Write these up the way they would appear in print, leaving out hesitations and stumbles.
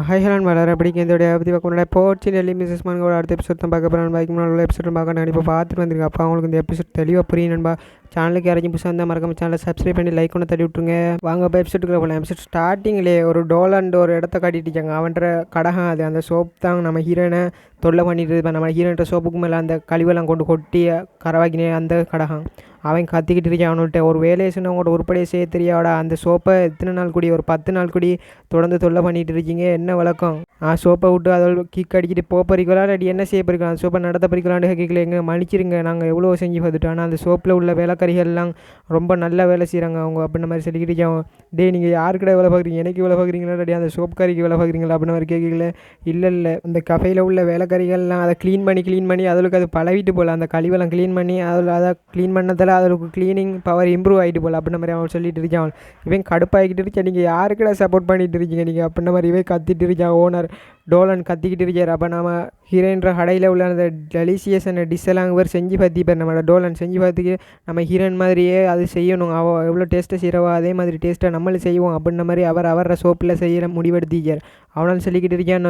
High ஹலன் வளர அப்படிங்க இதோடைய பற்றி பார்க்க போர்ச்சி டெல்லி மிஸ்ஸஸ் மன்கோட அடுத்த எபிசோட் தான் பார்க்க போகிறேன். பைக் உள்ள எபிசோட் பார்க்க நான் இப்போ பார்த்துட்டு வந்திருக்கேன். அப்போ அவங்களுக்கு இந்த எபிசோட் தெளிவாக புரியும் நண்பா. சேனலுக்கு யாரையும் புதுசாக இருந்தால் மறக்காம சேனலை சப்ஸ்கிரைப் பண்ணி லைக் ஒன்று தட்டி விட்ருங்க. வாங்க இப்போ எபிசோட்டுக்குள்ள போகலாம். எபிசோட் ஸ்டார்டிங்லேயே ஒரு டோலண்ட் ஒரு இடத்த காட்டிட்டுச்சாங்க. அவன்ற கடகம் அது அந்த சோப் தான் நம்ம ஹீரோனை தொல்லை பண்ணிட்டு இருப்பேன். நம்ம ஹீரோன்ற சோப்புக்கு மேலே அந்த கழிவெல்லாம் கொண்டு கொட்டி கரவாக்கினே அந்த கடகம் அவன் கத்திக்கிட்டு இருக்கான். அவனுகிட்ட ஒரு வேலையை சொன்ன அவங்கள்ட்ட உருப்படியே செய்ய தெரியாடா. அந்த சோப்பை எத்தனை நாள் கூடி ஒரு 10 நாள் கூடி தொடர்ந்து தொல்லை பண்ணிகிட்டு இருக்கீங்க, என்ன வழக்கம்? சோப்பை விட்டு அதோட கிக் அடிக்கிட்டு போப்பறிக்கலாம் இல்லாட்டி என்ன செய்ய பறிக்கலாம், அந்த சோப்பை நடத்த பறிக்கலான்னு கேட்கல. எங்க மன்னிச்சிருங்க, நாங்கள் எவ்வளோ செஞ்சு பார்த்துட்டோம். ஆனால் அந்த சோப்பில் உள்ள வேலைக்காரிகள்லாம் ரொம்ப நல்ல வேலை செய்கிறாங்க அவங்க அப்படின்ற மாதிரி சொல்லிக்கிட்டு இருக்கோம். டே நீங்கள் யாருக்கிட்ட வேலை பார்க்குறீங்க, எனக்கு வேலை பார்க்குறீங்களா இல்லாட்டி அந்த சோப்காரிக்கு வேலை பார்க்குறீங்களா அப்படின்ற மாதிரி கேட்கல. இல்லை அந்த கஃபையில் உள்ள வேலைக்காரிகள்லாம் அதை க்ளீன் பண்ணி அதற்கு அது பழவிட்டு போல். அந்த கழிவெல்லாம் க்ளீன் பண்ணி அதை க்ளீன் பண்ணதில் அதற்கு க்ளீனிங் பவர் இம்ப்ரூவ் ஆகிட்டு போல் அப்படின்ற மாதிரி அவன் சொல்லிட்டு இருக்கான். இவன் கடுப்பாகிக்கிட்டு இருக்கேன், நீங்கள் யாருக்கிட்ட சப்போர்ட் பண்ணிட்டு இருக்கீங்க நீங்கள் அப்படின்ற மாதிரி இவன் கத்திட்டு இருக்கான். ஓனர் டோலன் கத்திக்கிட்டு இருக்கார். அப்போ நம்ம ஹீரோயின்ற கடையில் உள்ள அந்த டெலிஷியஸான டிஷ் எல்லாம் இவர் செஞ்சு பார்த்திப்பார். நம்ம டோலன் செஞ்சு பார்த்துக்கு நம்ம ஹீரோயின் மாதிரியே அது செய்யணும், அவள் எவ்வளோ டேஸ்ட்டை செய்கிறவோ அதே மாதிரி டேஸ்ட்டை நம்மளும் செய்வோம் அப்படின்ற மாதிரி அவர சோப்பில் செய்கிற முடிவெடுத்திக்கார். அவனால் சொல்லிக்கிட்டு இருக்கான்.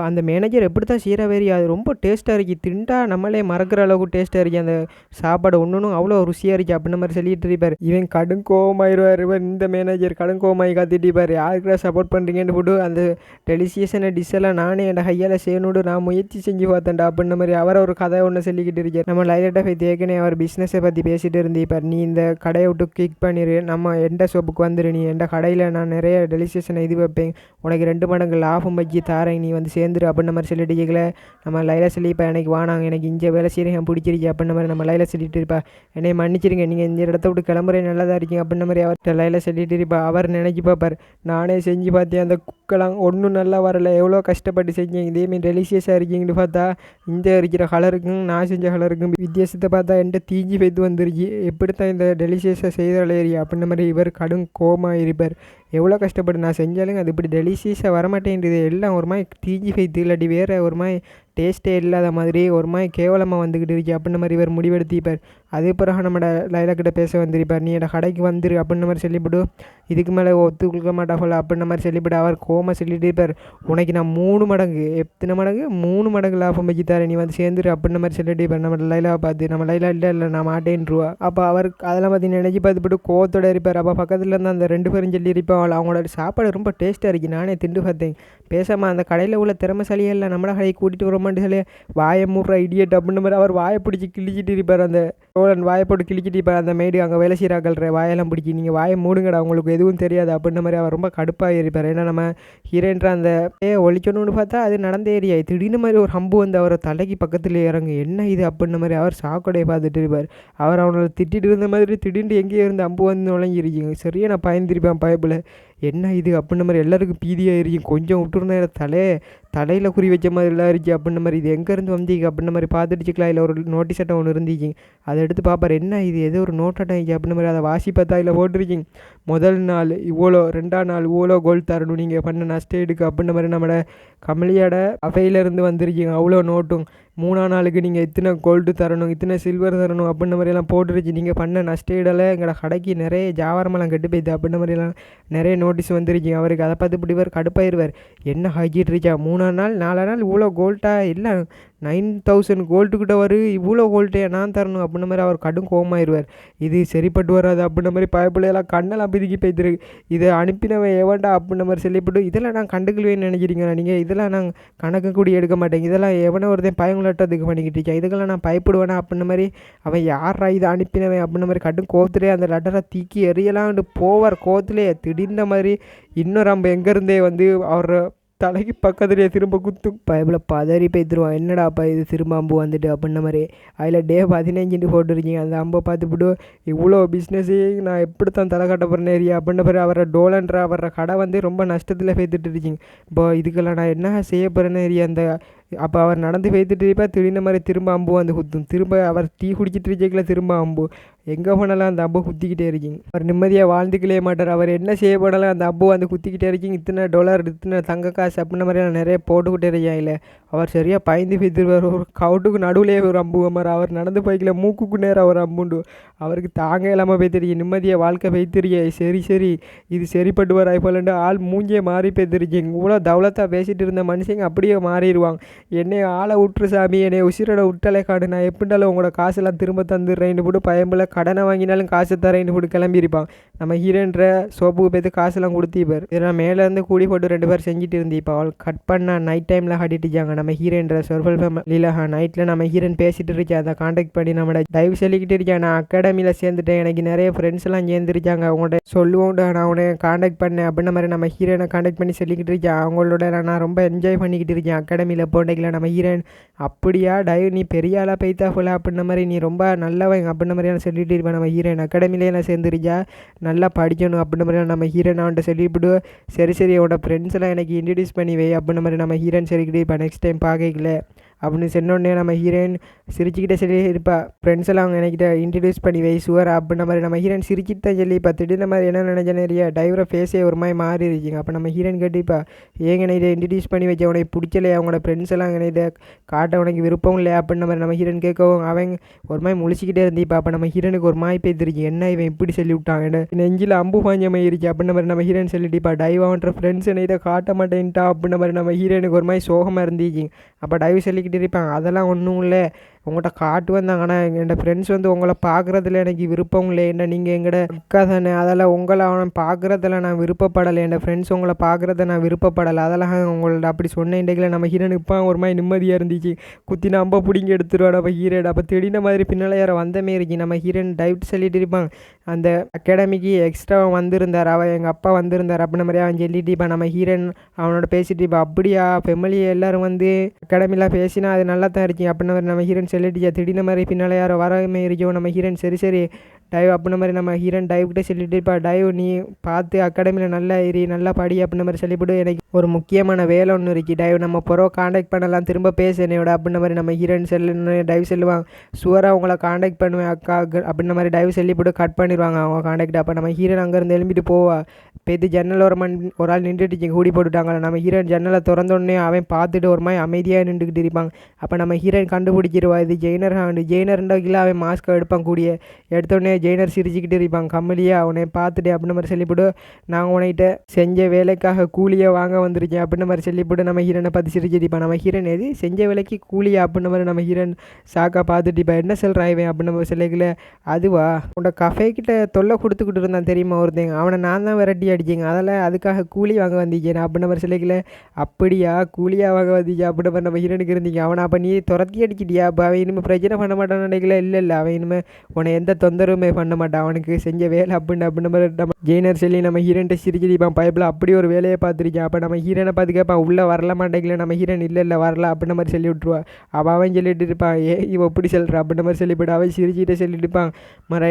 அந்த மேனேஜர் எப்படி தான் செய்கிற வேறி அது ரொம்ப டேஸ்ட்டாக இருக்கு, திண்டா நம்மளே மறக்கிற அளவுக்கு டேஸ்ட்டாக இருக்கு, அந்த சாப்பாடு ஒன்றும் அவ்வளோ ருசியாக இருக்குது அப்படின்ற மாதிரி சொல்லிட்டு இருப்பார். இவன் கடும் கோவமாயிருவார். இவர் இந்த மேனேஜர் கடும் கோவமாயி காத்திட்டு இருப்பார். யாருக்கிட்ட சப்போர்ட் பண்ணுறீங்கன்னு போட்டு அந்த டெலிஷியஸான டிஷ் எல்லாம் நானே என் கையால் செய்யணுன்னு நான் முயற்சி செஞ்சு பார்த்தேன்டா அப்படின்ற மாதிரி அவரை ஒரு கதை ஒன்று சொல்லிக்கிட்டு இருக்கார். நம்ம லைட்டாக போய் தேக்கனே அவர் பிஸ்னஸை பற்றி பேசிகிட்டு இருந்திருப்பார். நீ இந்த கடையை விட்டு கிக் பண்ணிடு, நம்ம எந்த ஷோப்புக்கு வந்துடு, நீ எந்த கடையில் நான் நிறைய டெலிஷியஸான இது வைப்பேன், உனக்கு 2 மடங்கு லாபம் வச்சு தாரேன், நீ வந்து சேர்ந்துரு அப்படின்ற மாதிரி சொல்லிட்டு கேட்கல. நம்ம லைலா சொல்லிப்பா எனக்கு வானாங்க, எனக்கு இங்கே வேலை செய்கிறேன் பிடிச்சிருக்கு அப்படின்ற மாதிரி நம்ம லைலா சொல்லிட்டு இருப்பா. என்னை மன்னிச்சிருங்க, நீங்கள் இந்த இடத்த விட்டு கிளம்புறேன் நல்லதாக இருக்கீங்க அப்படின்ற மாதிரி அவர்கிட்ட லைலா சொல்லிட்டு இருப்பா. அவர் நினைக்கி பார்ப்பார், நானே செஞ்சு பார்த்தேன், அந்த குக்கெல்லாம் ஒன்றும் நல்லா வரல, எவ்வளோ கஷ்டப்பட்டு செஞ்சேன், இதேமாரி டெலிஷியஸாக இருக்கீங்கன்னு பார்த்தா இந்த இருக்கிற கலருக்கும் நான் செஞ்ச கலருக்கும் வித்தியாசத்தை பார்த்தா என்கிட்ட தீஞ்சி வைத்து வந்துருச்சு, எப்படித்தான் இந்த டெலிஷியஸாக செய்கிற ஏரியா அப்படின்ற மாதிரி இவர் கடும் கோமாக இருப்பார். எவ்வளோ கஷ்டப்பட்டு நான் செஞ்சாலும் அது இப்படி டெலிஷியஸாக வரமாட்டேன்றது, எல்லாம் ஒரு மாதிரி தீஞ்சி வைத்து இல்லாட்டி வேறு ஒரு மாதிரி டேஸ்ட்டே இல்லாத மாதிரி ஒரு மாதிரி கேவலமாக வந்துக்கிட்டு இருக்கு அப்படின்ற மாதிரி இவர் முடிவெடுத்திப்பார். அதே பிறகு நம்ம லைலாக்கிட்ட பேச வந்திருப்பார். நீ என்னோட கடைக்கு வந்துரு அப்படின்ற மாதிரி சொல்லிவிடு, இதுக்கு மேலே ஒத்துக்க மாட்டாங்கல்ல அப்படின்ற மாதிரி சொல்லிவிட்டு அவர் கோமா சொல்லிட்டு இருப்பார். உனக்கு நான் 3 மடங்கு எத்தனை மடங்கு 3 மடங்கு லாபம் வச்சு தரேன், நீ வந்து சேர்ந்துரு அப்படின்ற மாதிரி சொல்லிட்டு இருப்பார். நம்ம லைலாவை பார்த்து நம்ம லைலா இல்லை நான் மாட்டேன்ருவா. அப்போ அவர் அதெல்லாம் பார்த்து நினைச்சு பார்த்துப்பட்டு கோவத்தோட இருப்பார். அப்போ பக்கத்தில் இருந்து அந்த 2 பேரும் சொல்லி இருப்பாள், அவங்களோட சாப்பாடு ரொம்ப டேஸ்ட்டாக இருக்குது, நானே திண்டு பார்த்தேன், பேசாமல் அந்த கடையில் உள்ள திறமைசாலியெல்லாம் நம்மளை கடையை கூட்டிகிட்டு வரமாட்டு சொல்லி வாயை மூடுற இடியட் அப்படின்ற மாதிரி அவர் வாயை பிடிச்சி கிழிச்சிட்டு இருப்பார். அந்த டோலன் வாயை போட்டு கிழிச்சிட்டு இருப்பார். அந்த மேடு அங்கே வேலை செய்கிறாக்கள்ற வாயெல்லாம் பிடிச்சி நீங்கள் வாயை மூடுங்கடா, உங்களுக்கு எதுவும் தெரியாது அப்படின்ற மாதிரி அவர் ரொம்ப கடுப்பாக இருப்பார். ஏன்னா நம்ம ஹீரோன்ற அந்த ஒழிக்கணும்னு பார்த்தா அது நடந்த ஏரியா, திடீர்னு மாதிரி ஒரு ஹம்பு வந்து அவரை தலைக்கு பக்கத்தில் இறங்கு, என்ன இது அப்படின்ற மாதிரி அவர் சாக்கடையை பார்த்துட்டு இருப்பார். அவர் அவனை திட்டிகிட்டு இருந்த மாதிரி திடீர்னு எங்கேயோ இருந்து அம்பு வந்து நுழைஞ்சிருக்கீங்க. சரியா நான் பயந்துருப்பேன் பயப்பில், என்ன இது அப்படின்ற மாதிரி எல்லாருக்கும் பீதியாக இருக்கும். கொஞ்சம் விட்டுருந்தா தலையில் குறி வச்ச மாதிரிலாம் இருந்துச்சு அப்படின்ற மாதிரி, இது எங்கேருந்து வந்தீங்க அப்படின்ற மாதிரி பார்த்துட்டுச்சிக்கலாம். இல்லை ஒரு நோட்டீஸ் அட்டை ஒன்று இருந்துச்சு, அதை எடுத்து பார்ப்பார். என்ன இது ஏதோ ஒரு நோட் அட்டை அப்படின்ற மாதிரி அதை வாசி பார்த்தா இல்லை போட்டிருக்கீங்க, முதல் நாள் இவ்வளோ, 2ஆம் நாள் இவ்வளோ கோல்டு தரணும் நீங்கள் பண்ண நஷ்டம் எடுக்கு அப்படின்ற மாதிரி நம்மளோட கமலியோட அவையிலேருந்து வந்திருக்கீங்க. அவ்வளோ நோட்டும் 3ஆம் நாளுக்கு நீங்கள் இத்தனை கோல்டு தரணும், இத்தனை சில்வர் தரணும் அப்படின்ற மாதிரியெல்லாம் போட்டுருச்சு, நீங்கள் பண்ண நஷ்டீடலை எங்களோட கடைக்கு நிறைய ஜாவாரமெல்லாம் கெட்டு போய்து அப்படின்ற மாதிரிலாம் நிறைய நோட்டீஸ் வந்துருச்சு அவருக்கு. அதை பார்த்து இப்படிவார் கடுப்பாயிருவார். என்ன ஆகிட்டு இருக்கா, 3ஆம் நாள் 4ஆம் நாள் இவ்வளோ கோல்ட்டா, இல்லை 9000 கோல்டுக்கிட்ட வரும், இவ்வளோ கோல்ட்டே நான் தரணும் அப்படின்ற மாதிரி அவர் கடும் கோவமாயிருவார். இது சரிப்பட்டு வராது அப்படின்ற மாதிரி பயப்பிள்ளையெல்லாம் கண்ணெல்லாம் பிதுக்கி போய்த்துருக்கு. இதை அனுப்பினவன் எவன்டா அப்படின்ற மாதிரி சொல்லிவிட்டு, இதெல்லாம் நான் கண்டுக்கலுவேன்னு நினைக்கிறீங்களா நீங்கள், இதெல்லாம் நான் கணக்கு கூடி எடுக்க மாட்டேங்க, இதெல்லாம் எவனோ ஒருத்தன் பயங்களாட்டத்துக்கு பண்ணிக்கிட்டு இருக்கேன், இதுக்கெல்லாம் நான் பயப்படுவேனா அப்படின்ற மாதிரி, அவன் யாரா இதை அனுப்பினவன் அப்படின்ற மாதிரி கடும் கோவத்திலே அந்த லெட்டரை தூக்கி எறியலான்ட்டு போவார். கோவத்திலே திடீர்ந்த மாதிரி இன்னொரு அம்பு எங்கேருந்தே வந்து அவர் தலைக்கு பக்கத்துலேயே திரும்ப குத்து பயபில் பதறி போய்த்துருவான். என்னடாப்பா இது திரும்ப அம்பு வந்துட்டு அப்படின்ற மாதிரி. அதில் டே 15 போட்டுருக்கீங்க, அந்த அம்பை பார்த்துப்பிட்டு இவ்வளோ பிஸ்னஸே நான் எப்படித்தான் தலை கட்ட போகிறேன் ஏரியா அப்படின்ற மாதிரி அவரை டோலன்ற அவர கடை வந்து ரொம்ப நஷ்டத்தில் பேத்துட்டு இருக்கீங்க. இப்போ இதுக்கெல்லாம் நான் என்ன செய்ய போகிறேன்னு ஏரியா, அந்த அப்போ அவர் நடந்து போய்த்துட்டு இருப்பா, திடீர்னு மாதிரி திரும்ப அம்பு வந்து குத்தும். திரும்ப அவர் டீ குடிச்சிட்டு இருக்கல திரும்ப அம்பு. எங்கே போனாலும் அந்த அம்பு குத்திக்கிட்டே இருக்கீங்க. அவர் நிம்மதியாக வாழ்ந்துக்கலே மாட்டார். அவர் என்ன செய்ய போனாலும் அந்த அம்பு வந்து குத்திக்கிட்டே இருக்கீங்க. இத்தனை $, இத்தனை தங்க காசு அப்படின்ற மாதிரி நிறைய போட்டுக்கிட்டே இருக்காங்க. அவர் சரியாக பயந்து போய்த்துருவார். ஒரு கவுட்டுக்கு நடுவுலேயே ஒரு அம்பு மாதிரி அவர் நடந்து போய்க்கல, மூக்குக்கு நேரம் அவர் அம்புண்டு. அவருக்கு தாங்க இல்லாமல் போய்த்திருக்கீங்க. நிம்மதியாக வாழ்க்கை போய்த்திருக்கே. சரி இது சரிப்பட்டு வர போலண்டு ஆள் மூஞ்சியே மாறி போய்த்திருக்கீங்க. இவ்வளோ தௌலத்தாக பேசிகிட்டு இருந்த மனுஷங்க அப்படியே மாறிடுவாங்க. என்னை ஆளை விட்டுரு சாமி, என்னை உசிரோட விட்டலை காடு, நான் எப்படினாலும் உங்களோட காசெல்லாம் திரும்ப தந்துடுறேன்னு போட்டு பயம்பில் கடனை வாங்கினாலும் காசு தரேன்னு போட்டு கிளம்பியிருப்பான். நம்ம ஹீரோன்ற சோப்புக்கு போய்த்து காசெல்லாம் கொடுத்திப்பார். இதெல்லாம் மேலேருந்து கூடி போட்டு 2 பேர் செஞ்சுட்டு இருந்திப்பா. அவள் கட் பண்ண நைட் டைமில் காட்டிட்டுச்சாங்க. நம்ம ஹீரோன்ற சொர்பல் ஃபேமிலியில் நைட்டில் நம்ம ஹீரோன் பேசிகிட்டு இருக்கா. அதை காண்டாக்ட் பண்ணி நம்மளோட தயவு சொல்லிக்கிட்டு இருக்கேன், நான் அகாடமியில் சேர்ந்துட்டேன், எனக்கு நிறைய ஃப்ரெண்ட்ஸ் எல்லாம் சேர்ந்துருச்சாங்க, அவங்கள்ட்ட சொல்லுவோம்டா, நான் அவனை காண்டாக்ட் பண்ணேன் அப்படின்ற மாதிரி நம்ம ஹீரோனை காண்டாக்ட் பண்ணி சொல்லிக்கிட்டு இருக்கேன். அவங்களோட நான் ரொம்ப என்ஜாய் பண்ணிக்கிட்டு இருக்கேன் அகாடமியில் போண்டிக்கல. நம்ம ஹீரோன் அப்படியா டைவ் நீ பெரிய ஆளாக பெய்தா போல அப்படின்ற மாதிரி, நீ ரொம்ப நல்லவங்க அப்படின்ற மாதிரியான சொல்லிட்டு இருப்பேன். நம்ம ஹீரோயின் அகாடமிலே நான் சேர்ந்துருச்சா, நல்லா படிக்கணும் அப்படின்ற மாதிரி நம்ம ஹீரோன் அவன்கிட்ட சொல்லிவிட்டு, சரி அவனோட ஃப்ரெண்ட்ஸ் எல்லாம் எனக்கு இன்ட்ரடியூஸ் பண்ணி வை அப்படின்ற மாதிரி நம்ம ஹீரோயின் சொல்லிக்கிட்டு இப்போ நெக்ஸ்ட் டைம் பார்க்கல அப்படின்னு சொன்னோடனே நம்ம ஹீரோயின் சிரிச்சுக்கிட்டே சொல்லி இருப்பா, ஃப்ரெண்ட்ஸ் எல்லாம் அவங்க என்கிட்ட இன்ட்ரடியூஸ் பண்ணி வை சுவர் அப்படின்ற மாதிரி நம்ம ஹீரோயின் சிரிச்சிட்டு தான் சொல்லி இப்போ திடீர்னு மாதிரி என்ன நினைச்ச நிறைய டைவரை ஃபேஸே ஒரு மாதிரி மாறி இருக்குங்க. அப்போ நம்ம ஹீரோயின் கேட்டுப்பா, ஏங்க இதை இன்ட்ரடியூஸ் பண்ணி வச்ச உனக்கு பிடிச்சலையா, அவங்களோட ஃப்ரெண்ட்ஸ் எல்லாம் இதை காட்ட உனக்கு விருப்பம் இல்லையா அப்படின்ற மாதிரி நம்ம ஹீரோயின் கேட்கவும் அவங்க ஒரு மாதிரி முழிச்சிக்கிட்டே இருந்திப்பா. அப்போ நம்ம ஹீரோனுக்கு ஒரு மாதிரி பேத்திருக்கு, என்ன இவன் இப்படி சொல்லி விட்டாங்க, நெஞ்சில் அம்பு பாஞ்ச மாதிரி இருக்கு அப்படின்ற மாதிரி நம்ம ஹீரோயின் சொல்லிட்டிப்பா. டைவ் அவன்ற ஃப்ரெண்ட்ஸ் என்ன இதை காட்ட மாட்டேன்ட்டா அப்படின்ற மாதிரி நம்ம ஹீரோனுக்கு ஒரு மாதிரி சோகமாக இருந்துச்சு. அப்போ டைவ் சொல்லிக்கிட்டு இருப்பாங்க, அதெல்லாம் ஒன்றும் இல்லை, உங்கள்கிட்ட காட்டு வந்தாங்க, ஆனால் எங்கள் ஃப்ரெண்ட்ஸ் வந்து உங்களை பார்க்குறதுல எனக்கு விருப்பம் இல்லை, என்ன நீங்கள் எங்கள்ட அக்கா தானே, அதெல்லாம் உங்களை அவன் பார்க்குறதில் நான் விருப்பப்படலை, என் ஃப்ரெண்ட்ஸ் உங்களை பார்க்குறத நான் விருப்பப்படலை, அதெல்லாம் உங்கள்ட்ட அப்படி சொன்னேன்டேக்கில் நம்ம ஹீரோனுக்கு இப்போ ஒரு மாதிரி நிம்மதியாக இருந்துச்சு. குத்தி நம்ப பிடிங்கி எடுத்துருவான் நம்ம ஹீரோன். அப்போ திடீர்னு மாதிரி பின்னால் யாரை வந்தமே இருக்கு. நம்ம ஹீரோன் டைவ் சொல்லிட்டு இருப்பாங்க, அந்த அகாடமிக்கு எக்ஸ்ட்ரா வந்திருந்தார், அவன் எங்கள் அப்பா வந்திருந்தார் அப்படின்ற மாதிரி அவன் சொல்லிட்டு இருப்பான். நம்ம ஹீரோன் அவனோட பேசிட்டு இருப்பான், அப்படியா ஃபெமிலி எல்லோரும் வந்து அகாடமிலாம் பேசினா அது நல்லா தான் இருக்கீங்க அப்படின்ற மாதிரி நம்ம ஹீரோன் சொல்லிட்டு திடீர்னு மாதிரி பின்னால் யாரோ வரமே இருக்கோ. நம்ம ஹீரோன் சரி டைவ் அப்படின்ற மாதிரி நம்ம ஹீரோன் டைவ்கிட்ட சொல்லிட்டு இருப்பா, டைவ் நீ பார்த்து அகாடமியில் நல்லா ஏறி நல்லா படி அப்படின்ற மாதிரி சொல்லிவிட்டு, எனக்கு ஒரு முக்கியமான வேலை ஒன்று இருக்குது டைவ், நம்ம பிறகு காண்டாக்ட் பண்ணலாம், திரும்ப பேச என்னையோட அப்படின்ற மாதிரி நம்ம ஹீரோன் சொல்லு டைவ் சொல்லுவாங்க, சுவராக அவங்கள காண்டாக்ட் பண்ணுவேன் அக்கா அப்படின்ற மாதிரி டைவ் சொல்லிவிட்டு கட் பண்ணிடுவாங்க அவங்க காண்டாக்ட். அப்போ நம்ம ஹீரோன் அங்கேருந்து எழும்பிட்டு போவா. இப்போ ஜன்னல் ஒரு ஆள் நின்றுட்டு கூடி போட்டுட்டாங்க. நம்ம ஹீரோயின் ஜன்னலை திறந்தோடனே அவன் பார்த்துட்டு ஒரு மாதிரி அமைதியாக நின்றுக்கிட்டு இருப்பாங்க. அப்போ நம்ம ஹீரோயின் கண்டுபிடிச்சிருவா, இது ஜெயினர்ன்றக்கில் அவன் மாஸ்க் எடுப்பான். கூடிய எடுத்தோடனே ஜெயினர் சிரிச்சுக்கிட்டு இருப்பாங்க, கம்மலியாக அவனை பார்த்துட்டு அப்படின்ற மாதிரி சொல்லிவிட்டு, நாங்கள் உனக்கிட்ட செஞ்ச வேலைக்காக கூலியை வாங்க வந்துருக்கேன் அப்படின்ற மாதிரி சொல்லிவிட்டு நம்ம ஹீரோனை பார்த்து சிரிச்சிருப்பான். நம்ம ஹீரோன் எது செஞ்ச வேலைக்கு கூலியா அப்படின்ற மாதிரி நம்ம ஹீரோன் சாக்கா பார்த்துட்டு இப்போ என்ன சொல்கிறான் இவன் அப்படின்ற மாதிரி சொல்லிக்கல, அதுவா உன்னோட கஃபே கிட்ட தொல்லை கொடுத்துக்கிட்டு இருந்தான் தெரியுமா ஒருத்தங்க, அவனை நான் தான் விரட்டி அடிச்சிங்க, அதெல்லாம் அதுக்காக கூலி வாங்க வந்திருக்கேன் அப்படின்ற மாதிரி சொல்லிக்கல, அப்படியா கூலியாக வாங்க வந்தீங்க அப்படின்ற மாதிரி நம்ம ஹீரோனுக்கு இருந்தீங்க. அவனை அப்போ நீ துரத்தி அடிக்கிட்டியா, அப்போ அவன் இனிமேல் பிரச்சனை பண்ண மாட்டான்னு நினைக்கல, இல்லை அவன் இனிமேல் உன்னை எந்த தொந்தரவுமே பண்ண மாட்டான், அவனுக்கு செஞ்ச வேலை அப்படின்ற மாதிரி நம்ம ஜெயினர் சொல்லி நம்ம ஹீரோன்ட்ட சிரிச்சிருப்பான். பைப்பில் அப்படி ஒரு வேலையை பார்த்துருக்கேன். அப்போ நம்ம ஹீரோனை பார்த்து கேட்பான், உள்ளே வரல மாட்டேங்கல, நம்ம ஹீரோன் இல்லை வரல அப்படின்ற மாதிரி சொல்லி விட்ருவா. அவன் சொல்லிட்டு இருப்பான், இவன் எப்படி சொல்கிறான் அப்படின்ற மாதிரி சொல்லிவிட்டு அவன் சிரிச்சிட்டே சொல்லிட்டு இருப்பான்,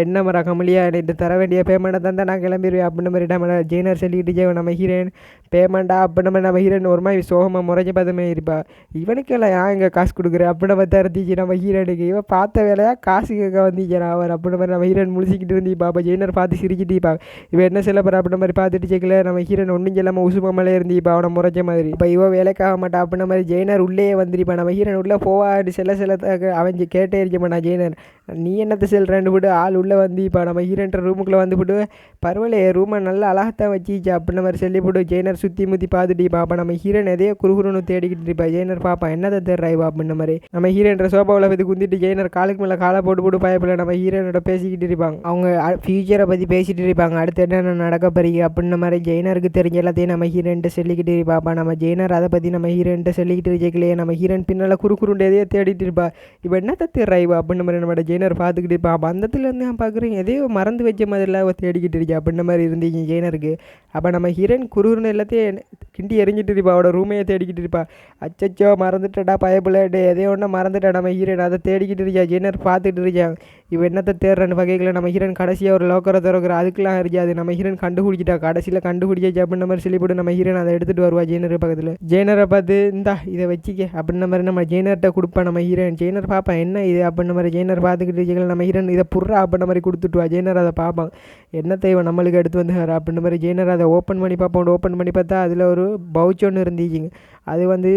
என்ன கமலியா எனக்கு தர வேண்டிய பேமெண்ட்டை தந்தா நான் கிளம்பிடுவேன் அப்படின்ற மாதிரி நம்ம ஜெயினர் சொல்லிக்கிட்டு நம்ம ஹீரோயின் பேமெண்ட்டா அப்படின்ற மாதிரி நம்ம ஹீரோயின் ஒரு மாதிரி சோகமாக முறைஞ்ச பார்த்தமே இருப்பா. இவனுக்கெல்லாம் ஏன் இங்கே காசு கொடுக்குறேன் அப்படின்ற மாதிரி தான் இருந்துச்சு நம்ம ஹீரோனுக்கு. இவன் பார்த்த வேலையாக காசு கேட்க வந்துச்சான் அவர் அப்படின்ற மாதிரி நம்ம ஹீரோயின் முடிச்சிக்கிட்டு இருந்துப்பா. அப்போ ஜெயினர் பார்த்து சிரிக்கிட்டு இருப்பா, இவன் என்ன சொல்ல போகிற அப்படின்ற மாதிரி பார்த்துட்டு செக்கல நம்ம ஹீரோயின் ஒன்றும் சொல்லாமல் உசுமாமலே இருந்திப்பா அவனை முறைச்ச மாதிரி. இப்போ இவன் வேலைக்காக மாட்டான் அப்படின்ற மாதிரி ஜெயினர் உள்ளே வந்துருப்பான். நம்ம ஹீரோயின் உள்ளே போவாடி சில அவன் கேட்டே இருக்க மாட்டான். ஜெயினர் நீ என்னத்தை செல்றேன்னு போட்டு ஆள் உள்ளே வந்து இப்போ நம்ம ஹீரோன்ற ரூமுக்குள்ளே வந்து போட்டு, பரவாயில்ல ரூமை நல்லா அழகாத்தான் வச்சிச்சா அப்படின்ற மாதிரி சொல்லி போட்டு ஜெயினர் சுற்றி முற்றி பார்த்துட்டு அப்போ நம்ம ஹீரோன் எதையோ குறுகுறுன்னு தேடிக்கிட்டு இருப்பா. ஜெயினர் பார்ப்பான், என்னதை தேடுறாய்வா அப்படின்ற மாதிரி. நம்ம ஹீரோன்ற சோபாவில் வந்து குந்திட்டு ஜெயினர் காலுக்கு மேலே காலை போட்டு பயப்பில் நம்ம ஹீரோனோட பேசிக்கிட்டு இருப்பாங்க. அவங்க ஃபியூச்சரை பற்றி பேசிகிட்டு இருப்பாங்க, அடுத்து என்னென்ன நடக்க போறீங்க அப்படின்ற மாதிரி ஜெயினருக்கு தெரிஞ்ச எல்லாத்தையும் நம்ம ஹீரோன்ட்ட சொல்லிக்கிட்டு இருப்பாப்பா. நம்ம ஜெயினர் அதை பற்றி நம்ம ஹீரோன்ட்ட சொல்லிக்கிட்டு இருக்கலையே, நம்ம ஹீரோன் பின்னால் குறுகுறுண்டு எதையோ தேடிட்டு இருப்பா. இப்போ என்னத்தை தேடுறாய்வா அப்படின்ற மாதிரி நம்ம ஜெயினர் பார்த்துக்கிட்டு இருப்பா. பந்தத்துலேருந்து நான் பார்க்குறேன் எதையோ மறந்து வச்ச மாதிரிலாம் தேடிக்கிட்டு இருக்கேன் அப்படின்ற மாதிரி இருந்துச்சு ஜெயினருக்கு. அப்போ நம்ம ஹீரோயின் குறுகுறுன்னு எல்லாத்தையும் கிண்டி எரிஞ்சிட்டு இருப்பா, அவட ரூமையை தேடிக்கிட்டு இருப்பா. அச்சச்சோ மறந்துட்டடா பயப்பில் எதையோ ஒன்று மறந்துட்டா நம்ம ஹீரோயின், அதை தேடிக்கிட்டு இருக்கா. ஜெயினர் பார்த்துட்டு இருக்கான், இவன் என்னத்தை தேடுறான்னு வகைகளை நம்ம ஹீரோயின் கடைசியாக ஒரு லோக்கரை திறக்கிற அதுக்கெல்லாம் இருக்காது. நம்ம ஹீரோயின் கண்டுபிடிச்சிட்டா, கடைசியில் கண்டுபிடிச்சி அப்படின்ற மாதிரி சொல்லிவிட்டு நம்ம ஹீரோயின் அதை எடுத்துகிட்டு வருவா ஜெயினர் பக்கத்தில். ஜெயினரை பார்த்து இந்தா இதை வச்சிக்க அப்படின்ற மாதிரி நம்ம ஜெயினர்கிட்ட கொடுப்பா நம்ம ஹீரோயின். ஜெயினர் பார்ப்பேன் என்ன இது அப்படின்ற மாதிரி ஜெயினர் பார்த்துக்கிட்டு நம்ம ஹீரோயின் இதை புர்றா அப்படின்ற மாதிரி கொடுத்துட்டுவா. ஜெயினர் அதை பார்ப்பான், என்ன தேவை நம்மளுக்கு எடுத்து வந்து அப்படின்ற மாதிரி. ஜெயினர் அதை ஓப்பன் பண்ணி பார்ப்போம். ஓப்பன் பண்ணி பார்த்தா அதில் ஒரு பவுச் ஒன்று இருந்துச்சுங்க. அது வந்து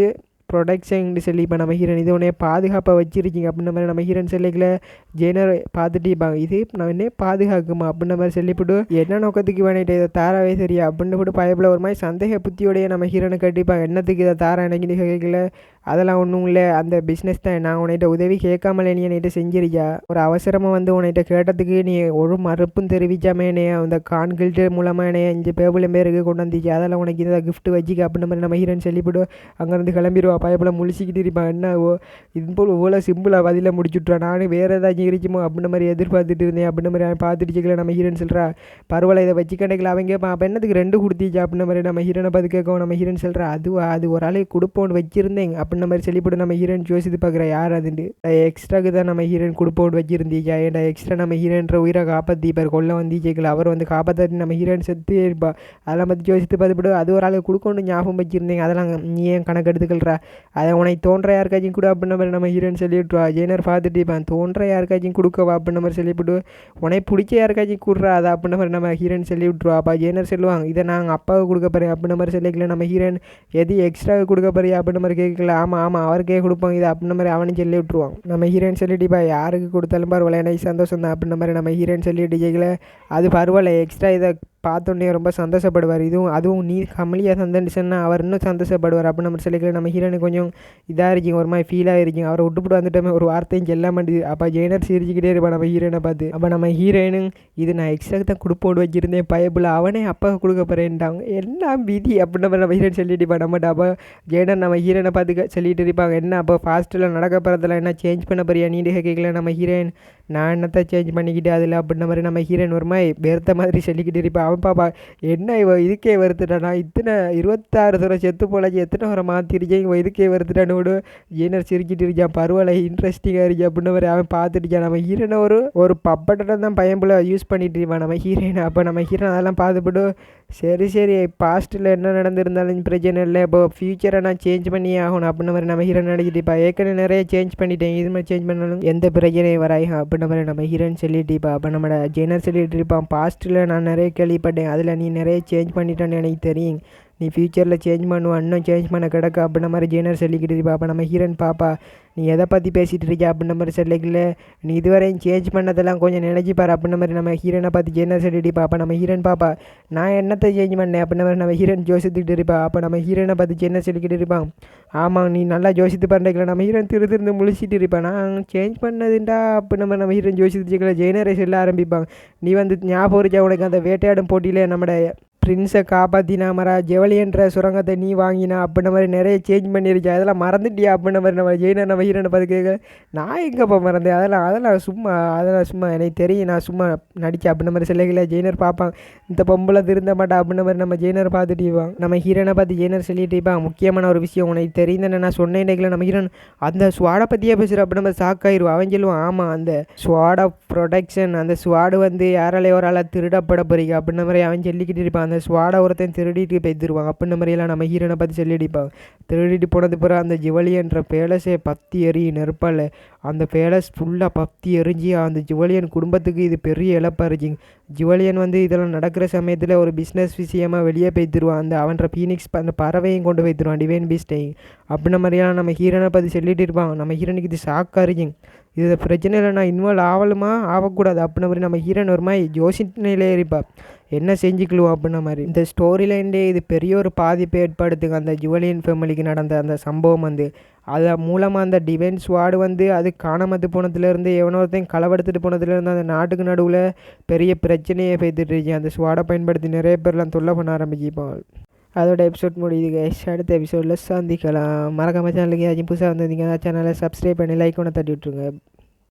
ப்ரொடக்ஷன் சொல்லி இப்போ நம்ம ஹீரோயின் இது உடனே பாதுகாப்பாக வச்சிருக்கீங்க அப்படின்ற மாதிரி நம்ம ஹீரோயின் சொல்லிக்கல. ஜெயினர் பார்த்துட்டு இருப்பாங்க, இது நான் என்ன பாதுகாக்குமா அப்படின்ற மாதிரி சொல்லிவிட்டு என்ன நோக்கத்துக்கு வேணிட்டு இதை தாராவே சரியா அப்படின்னு போட்டு பயப்பில் ஒரு மாதிரி சந்தேக புத்தியோடைய நம்ம ஹீரோனை கட்டிப்பாங்க. என்னத்துக்கு இதை தாரா எனக்கு கேட்கல, அதெல்லாம் ஒன்றும் இல்லை, அந்த பிஸ்னஸ் தான், நான் உன்கிட்ட உதவி கேட்காமலே நீ என்கிட்ட செஞ்சிருக்கா, ஒரு அவசரமாக வந்து உன்கிட்ட கேட்டதுக்கு நீ ஒரு மறுப்பும் தெரிவிக்காம என்னைய அந்த கான்கில்ட்டு மூலமாக என்னைய 5 பேபிள் பேருக்கு கொண்டு வந்துச்சு, அதெல்லாம் உனக்கு இதை கிஃப்ட் வச்சுக்க அப்படின்ற மாதிரி நம்ம ஹீரோயின் சொல்லிவிட்டு அங்கேருந்து கிளம்பிடுவா. பயப்பில் முழிச்சிக்கிட்டு இருப்பான், என்ன இது போல் இவ்வளோ சிம்பிளாக பதில முடிச்சுட்றான், நானும் வேறு ஏதாச்சும் இருக்குமோ அப்படின்ற மாதிரி எதிர்பார்த்துட்டு இருந்தேன் அப்படின்ற மாதிரி அவன் பார்த்துட்டு கேட்கல. நம்ம ஹீரோயின் சொல்கிறா, பரவாயில்ல இதை வச்சு கண்டிக்கல. அவங்க கேட்பான், அப்போ என்னத்துக்கு 2 கொடுத்தீச்சு அப்படின்ற மாதிரி நம்ம ஹீரோனை பார்த்து கேட்கும். நம்ம ஹீரோயின் சொல்கிறா, அது ஒரு ஆளை கொடுப்போன்னு வச்சிருந்தேங்க அப்படின்ற மாதிரி சொல்லிவிட்டு நம்ம ஹீரோயின் யோசித்து பார்க்குற யார் அதுண்டு. எக்ஸ்ட்ராக்கு தான் நம்ம ஹீரோயின் கொடுப்போன்னு வச்சிருந்தீங்க, ஏன்டா எக்ஸ்ட்ரா நம்ம ஹீரோயின்ற உயிரை காப்பாற்றி இப்போ கொள்ள வந்து கேட்கல, அவர் வந்து காப்பாற்றி நம்ம ஹீரோயின் செத்து இருப்பா. அதெல்லாம் பற்றி யோசித்து பார்த்துட்டு அது ஒரு ஆளுக்கு கொடுக்கணும் ஞாபகம் வச்சிருந்தீங்க, அதெல்லாம் நீ ஏன் கணக்கு எடுத்துக்கல்றா, அதை உனக்கு தோன்ற யாருக்காச்சும் கூட அப்படின்ற மாதிரி நம்ம ஹீரோயின் சொல்லிவிட்டுவா. ஜெயினர் பார்த்துட்டு இருப்பான், தோன்ற யாருக்காச்சும் கொடுக்கவா அப்படின்ற மாதிரி சொல்லிவிட்டு உனக்கு பிடிச்ச யாருக்காச்சும் கொடுறா அதை அப்படின்ற மாதிரி நம்ம ஹீரோயின் சொல்லி விட்டுருவா. அப்போ ஜெயினர் சொல்லுவாங்க, இதை நாங்கள் அப்பாவுக்கு கொடுக்க போகிறேன் அப்படின்ற மாதிரி சொல்லிக்கல. நம்ம ஹீரோயின் எது எக்ஸ்ட்ராவுக்கு கொடுக்க போறியா அப்படின்ற மாதிரி கேட்கல. ஆமாம் அவருக்கே கொடுப்போம் இது அப்படின்ற மாதிரி அவனும் சொல்லி விட்டுருவான். நம்ம ஹீரோயின் சொல்லிட்டுப்பா, யாருக்கு கொடுத்தாலும் பரவாயில்ல எனக்கு சந்தோஷம் தான் அப்படின்ற மாதிரி நம்ம ஹீரோயின் சொல்லிட்டு கேட்கல. அது பரவாயில்ல, எக்ஸ்ட்ரா இதை பார்த்தோன்னே ரொம்ப சந்தோஷப்படுவார், அதுவும் நீ கமலியாக சந்தோஷன்னா அவர் இன்னும் சந்தோஷப்படுவார் அப்படின்னு நம்ம சொல்லிக்கல. நம்ம ஹீரோனுக்கு கொஞ்சம் இதாக இருக்கீங்க, ஒரு மாதிரி ஃபீலாக இருக்கீங்க, அவரை விட்டுப்பட்டு வந்துட்டோமே ஒரு வார்த்தையும் செல்ல மாட்டேது. அப்போ ஜெயினர் சிரிச்சுக்கிட்டே இருப்பான் நம்ம ஹீரோனை பார்த்து. அப்போ நம்ம ஹீரோயினும் இது நான் எக்ஸ்ட்ராக்கு தான் கொடுப்போடு வச்சுருந்தேன் பயப்பில், அவனே அப்பாவுக்கு கொடுக்க போகிறேன்ட்டாங்க, எல்லாம் விதி அப்படின்ற மாதிரி நம்ம ஹீரோயின் சொல்லிட்டு இருப்பான் நம்மகிட்ட. அப்போ ஜெயினர் நம்ம ஹீரோனை பார்த்து சொல்லிட்டு இருப்பாங்க, என்ன அப்போ ஃபாஸ்ட்டில் நடக்க போகிறதுல என்ன சேஞ்ச் பண்ண போறியா நீண்டு கேட்கல. நம்ம ஹீரோயின் நான் என்னத்தை சேஞ்ச் பண்ணிக்கிட்டு அதில் அப்படின்ற மாதிரி நம்ம ஹீரோயின் ஒரு மாதிரி வேர்த்த மாதிரி சொல்லிக்கிட்டு இருப்பான். அவன் பாப்பா என்ன இவ இதுக்கே வருத்துட்டானா, இத்தனை 26 தூரம் செத்து போலாச்சு, எத்தனை வரை மாற்றிருக்கேன், இவன் இதுக்கே வருத்துட்டான்னு விடு. ஜெயினர் சிரிக்கிட்டு இருக்கான், பரவாயில்ல இன்ட்ரெஸ்டிங்காக இருக்கு அப்படின்ற மாதிரி அவன் பார்த்துட்டுருக்கான். நம்ம ஹீரோனை ஒரு பப்பட்டை தான் பையன் போல் யூஸ் பண்ணிட்டு இருப்பான் நம்ம ஹீரோயினை. அப்போ நம்ம ஹீரோன் அதெல்லாம் பார்த்துப்பட்டு சரி பாஸ்ட்டில் என்ன நடந்திருந்தாலும் பிரச்சனை இல்லை, இப்போ ஃப்யூச்சரை நான் சேஞ்ச் பண்ணியே ஆகணும் அப்படின்ற மாதிரி நம்ம ஹீரோயின் நினைக்கிட்டு இப்போ ஏற்கனவே நிறைய சேஞ்ச் பண்ணிட்டேன், இது மாதிரி சேஞ்ச் பண்ணாலும் எந்த பிரச்சனையும் வராயும் அப்படின்ற மாதிரி நம்ம ஹீரோயின் சொல்லிட்டு இப்போ. அப்போ நம்ம ஜெயினர் சொல்லிட்டு இருப்பான், பாஸ்ட்டில் நான் நிறைய கேள்விப்பட்டேன், அதில் நீ நிறைய சேஞ்ச் பண்ணிட்டேன்னு எனக்கு தெரியும், நீ ஃப்யூச்சரில் சேஞ்ச் பண்ணுவா, இன்னும் சேஞ்ச் பண்ண கிடக்கு அப்படின்ற மாதிரி ஜெயினர் சொல்லிக்கிட்டு இருப்பா. அப்போ நம்ம ஹீரோயின் பாப்பா நீ எதை பற்றி பேசிகிட்டு இருக்கியா அப்படின்ற மாதிரி சொல்லிக்கல, நீ இதுவரையும் சேஞ்ச் பண்ணதெல்லாம் கொஞ்சம் நினைச்சிப்பார் அப்படின்ற மாதிரி நம்ம ஹீரோனை பார்த்து ஜெயினர் சொல்லிட்டு அப்போ நம்ம ஹீரோயின் பாப்பா நான் என்னத்தை சேஞ்ச் பண்ணேன் அப்படின்ற மாதிரி நம்ம ஹீரோயின் யோசித்துக்கிட்டு இருப்பா. அப்போ நம்ம ஹீரோனை பார்த்து ஜெயினர் சொல்லிக்கிட்டு இருப்பான், ஆமாம் நீ நல்லா யோசித்து பண்ணுறீங்களா. நம்ம ஹீரோயின் திருந்து முழிச்சிட்டு இருப்பான், நான் சேஞ்ச் பண்ணதுண்டா அப்படின்ற மாதிரி நம்ம ஹீரோயின் யோசிச்சுக்கல. ஜெயினரை சொல்ல ஆரம்பிப்பாங்க, நீ வந்து ஞாபகம் இருக்கா உனக்கு அந்த வேட்டையாடும் போட்டியில் நம்மட பிரின்ஸை காப்பாற்றினாமரா ஜெவலியன்ற சுரங்கத்தை நீ வாங்கினா அப்படின்ற மாதிரி நிறைய சேஞ்ச் பண்ணியிருக்கா, அதெல்லாம் மறந்துட்டியா அப்படின்ற மாதிரி நம்ம ஜெயினர் நம்ம ஹீரோனை பார்த்து கேட்க, நான் எங்கேப்பா மறந்தேன், அதெல்லாம் சும்மா எனக்கு தெரியும், நான் சும்மா நடித்தேன் அப்படின்ற மாதிரி சொல்லிக்கல. ஜெயினர் பார்ப்பான், இந்த பொம்பளை திருந்த மாட்டா அப்படின்ற மாதிரி நம்ம ஜெயினர் பார்த்துட்டு இருப்பாங்க. நம்ம ஹீரோனை பார்த்து ஜெயினர் சொல்லிட்டு இருப்பான், முக்கியமான ஒரு விஷயம் உனக்கு தெரியுதுன்னு நான் சொன்னேன் நம்ம ஹீரோன் அந்த ஸ்வாடை பற்றியே பேசுகிற அப்படின்ற மாதிரி ஷாக்காயிருவான். அவன் சொல்லுவான், ஆமாம் அந்த ஸ்வாட் ஆஃப் ப்ரொடெக்ஷன், அந்த ஸ்வாடு வந்து யாராலே ஒரு ஆளாக திருடப்பட போறீங்க அப்படின்ற மாதிரி அவன் சொல்லிக்கிட்டு இருப்பான். அந்த ஸ்வாடை ஒருத்தன் திருடிட்டு போய்த்துருவாங்க அப்படின்ற மாதிரியெல்லாம் நம்ம ஹீரோனை பற்றி சொல்லிடிப்பாங்க. திருடிட்டு போனது பிறகு அந்த ஜுவலியன்ற பேலஸே பற்றி எரியும் நெருப்பால், அந்த பேலஸ் ஃபுல்லாக பற்றி எரிஞ்சு அந்த ஜுவலியன் குடும்பத்துக்கு இது பெரிய இழப்பாக இருந்துச்சுங்க. ஜுவலியன் வந்து இதெல்லாம் நடக்கிற சமயத்தில் ஒரு பிஸ்னஸ் விஷயமாக வெளியே போய்த்துருவான், அந்த அவன்ற ஃபீனிக்ஸ் அந்த பறவையும் கொண்டு போய்த்துருவான் டிவைன் பீஸ்டையும் அப்படின்ற மாதிரியெல்லாம் நம்ம ஹீரோனை பற்றி சொல்லிட்டு இருப்பாங்க. நம்ம ஹீரோனுக்கு இது ஷாக்காக இருக்குங்க, இது பிரச்சனை இல்லை நான் இன்வால்வ் ஆகலுமா ஆகக்கூடாது அப்படின்ற மாதிரி நம்ம ஹீரோன் ஒரு மாதிரி யோசினையிலே இருப்பாள், என்ன செஞ்சுக்கலுவோம் அப்படின்ற மாதிரி. இந்த ஸ்டோரி லைன்லேயே இது பெரிய ஒரு பாதிப்பை ஏற்படுத்துங்க அந்த ஜுவலியன் ஃபேமிலிக்கு நடந்த அந்த சம்பவம் வந்து. அது மூலமாக அந்த டிவைன் ஸ்வாடு வந்து அது காணாமத்து போனதுலேருந்து எவனோத்தையும் களவெடுத்துட்டு போனதுலேருந்து அந்த நாட்டுக்கு நடுவில் பெரிய பிரச்சனையை பேத்துட்டு இருக்கேன். அந்த ஸ்வாடை பயன்படுத்தி நிறைய பேர்லாம் தொல்லை பண்ண ஆரம்பிச்சிப்பாங்க. அதோட எபிசோட் முடியுது கைஸ், அடுத்த எபிசோடில் சந்திக்கலாம். மறக்காம சேனலுக்கு ஏதாச்சும் புதுசாக வந்திருந்தீங்கன்னா சேனலை சப்ஸ்கிரைப் பண்ணி லைக் ஒன்று தட்டி விட்ருங்க.